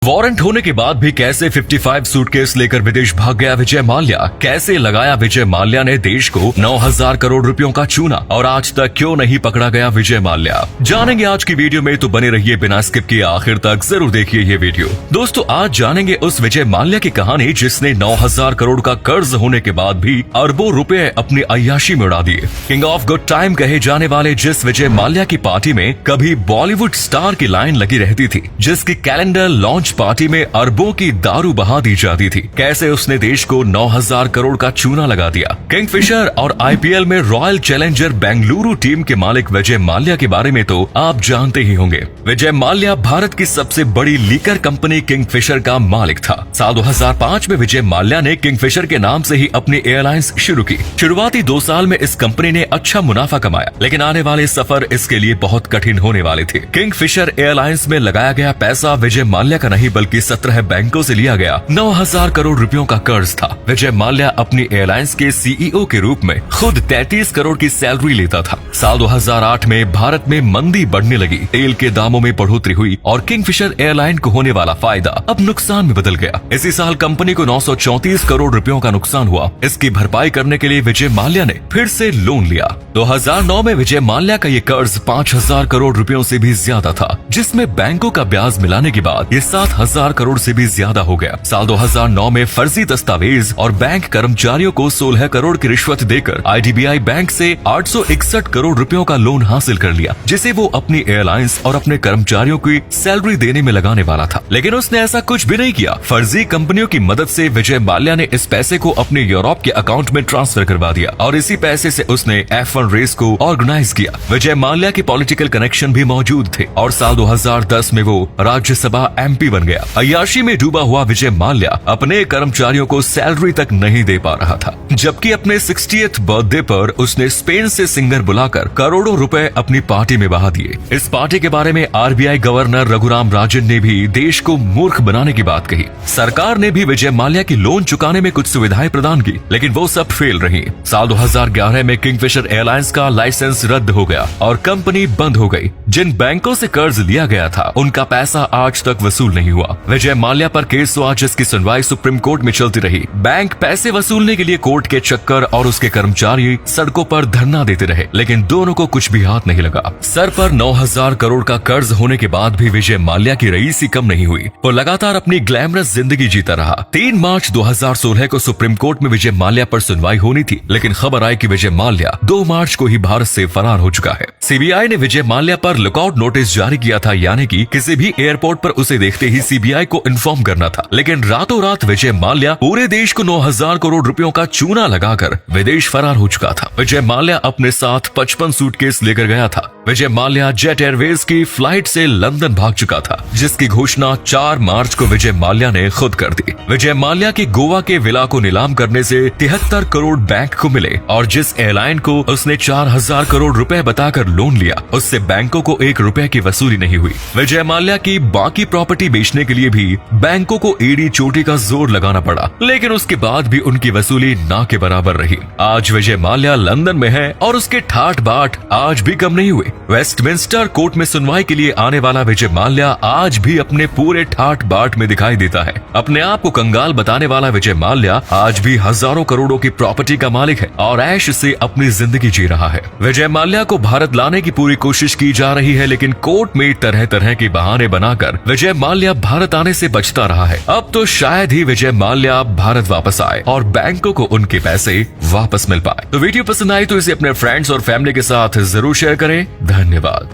Warrant होने के बाद भी कैसे 55 सूटकेस लेकर विदेश भाग गया विजय माल्या, कैसे लगाया विजय माल्या ने देश को 9,000 करोड़ रुपयों का चूना और आज तक क्यों नहीं पकड़ा गया विजय माल्या, जानेंगे आज की वीडियो में। तो बने रहिए बिना स्किप किए आखिर तक, जरूर देखिए ये वीडियो। दोस्तों आज जानेंगे उस विजय माल्या की कहानी जिसने 9,000 करोड़ का कर्ज होने के बाद भी अरबों रुपए अपनी अय्याशी में उड़ा दिए। किंग ऑफ गुड टाइम कहे जाने वाले जिस विजय माल्या की पार्टी में कभी बॉलीवुड स्टार की लाइन लगी रहती थी, जिसकी कैलेंडर लॉन्च पार्टी में अरबों की दारू बहा दी जाती थी, कैसे उसने देश को 9,000 करोड़ का चूना लगा दिया। किंगफिशर और आईपीएल में रॉयल चैलेंजर बेंगलुरु टीम के मालिक विजय माल्या के बारे में तो आप जानते ही होंगे। विजय माल्या भारत की सबसे बड़ी लीकर कंपनी किंगफिशर का मालिक था। साल 2005 में विजय माल्या ने किंगफिशर के नाम से ही अपनी एयरलाइंस शुरू की। शुरुआती 2 साल में इस कंपनी ने अच्छा मुनाफा कमाया, लेकिन आने वाले सफर इसके लिए बहुत कठिन होने वाले थे। किंगफिशर एयरलाइंस में लगाया गया पैसा विजय माल्या का नहीं बल्कि 17 बैंकों से लिया गया 9,000 करोड़ रुपयों का कर्ज था। विजय माल्या अपनी एयरलाइंस के सीईओ के रूप में खुद 33 करोड़ की सैलरी लेता था। साल 2008 में भारत में मंदी बढ़ने लगी, तेल के दामों में बढ़ोतरी हुई और किंगफिशर एयरलाइन को होने वाला फायदा अब नुकसान में बदल गया। इसी साल कंपनी को 934 करोड़ रुपयों का नुकसान हुआ। इसकी भरपाई करने के लिए विजय माल्या ने फिर से लोन लिया। 2009 में विजय माल्या का ये कर्ज 5,000 करोड़ रुपयों से भी ज्यादा था, जिसमें बैंकों का ब्याज मिलाने के बाद ये 7,000 करोड़ से भी ज्यादा हो गया। साल 2009 में फर्जी दस्तावेज और बैंक कर्मचारियों को 16 करोड़ की रिश्वत देकर आईडीबीआई बैंक से 861 करोड़ रुपयों का लोन हासिल कर लिया, जिसे वो अपनी एयरलाइंस और अपने कर्मचारियों की सैलरी देने में लगाने वाला था। लेकिन उसने ऐसा कुछ भी नहीं किया। फर्जी कंपनियों की मदद से विजय माल्या ने इस पैसे को अपने यूरोप के अकाउंट में ट्रांसफर करवा दिया और इसी पैसे से उसने F1 रेस को ऑर्गेनाइज किया। विजय माल्या के पॉलिटिकल कनेक्शन भी मौजूद थे और साल 2010 में वो राज्यसभा MP बन गया। अय्याशी में डूबा हुआ विजय माल्या अपने कर्मचारियों को सैलरी तक नहीं दे पा रहा था, जबकि अपने 60th बर्थडे पर उसने स्पेन से सिंगर बुलाकर करोड़ों रुपए अपनी पार्टी में बहा दिए। इस पार्टी के बारे में RBI गवर्नर रघुराम राजन ने भी देश को मूर्ख बनाने की बात कही। सरकार ने भी विजय माल्या की लोन चुकाने में कुछ सुविधाएं प्रदान की, लेकिन वो सब फेल रही। साल 2011 में किंगफिशर एयरलाइंस का लाइसेंस रद्द हो गया और कंपनी बंद हो गई। जिन बैंकों से कर्ज लिया गया था उनका पैसा आज तक वसूल नहीं हुआ। विजय माल्या पर केस हुआ जिसकी सुनवाई सुप्रीम कोर्ट में चलती रही। बैंक पैसे वसूलने के लिए कोर्ट के चक्कर और उसके कर्मचारी सड़कों पर धरना देते रहे, लेकिन दोनों को कुछ भी हाथ नहीं लगा। सर पर 9,000 करोड़ का कर्ज होने के बाद भी विजय माल्या की रईसी कम नहीं हुई। वो लगातार अपनी ग्लैमरस जिंदगी जीता रहा। 3 मार्च 2016 को सुप्रीम कोर्ट में विजय माल्या पर सुनवाई होनी थी, लेकिन खबर आई कि विजय माल्या 2 मार्च को ही भारत से फरार हो चुका है। सीबीआई ने विजय माल्या पर लुकआउट नोटिस जारी किया था, यानी कि किसी भी एयरपोर्ट पर उसे देखते ही सीबीआई को इन्फॉर्म करना था। लेकिन रातों रात विजय माल्या पूरे देश को 9,000 करोड़ रुपयों का चूना लगाकर विदेश फरार हो चुका था। विजय माल्या अपने साथ 55 सूटकेस लेकर गया था। विजय माल्या जेट एयरवेज की फ्लाइट से लंदन भाग चुका था, जिसकी घोषणा 4 मार्च को विजय माल्या ने खुद कर दी। विजय माल्या के गोवा के विला को नीलाम करने से 73 करोड़ बैंक को मिले और जिस एयरलाइन को उसने 4,000 करोड़ रुपए बताकर लोन लिया, उससे बैंकों को 1 रुपए की वसूली नहीं हुई। विजय माल्या की बाकी प्रॉपर्टी बेचने के लिए भी बैंकों को एड़ी चोटी का जोर लगाना पड़ा, लेकिन उसके बाद भी उनकी वसूली ना के बराबर रही। आज विजय माल्या लंदन में है और उसके ठाट बाट आज भी कम नहीं हुए। वेस्टमिंस्टर कोर्ट में सुनवाई के लिए आने वाला विजय माल्या आज भी अपने पूरे ठाट बाट में दिखाई देता है। अपने आप को कंगाल बताने वाला विजय माल्या आज भी हजारों करोड़ों की प्रॉपर्टी का मालिक है और ऐश से अपनी जिंदगी जी रहा है। विजय माल्या को भारत लाने की पूरी कोशिश की जा रही है, लेकिन कोर्ट में तरह तरह के बहाने बनाकर विजय माल्या भारत आने से बचता रहा है। अब तो शायद ही विजय माल्या भारत वापस आए और बैंकों को उनके पैसे वापस मिल पाए। तो वीडियो पसंद आई तो इसे अपने फ्रेंड्स और फैमिली के साथ जरूर शेयर करें। धन्यवाद।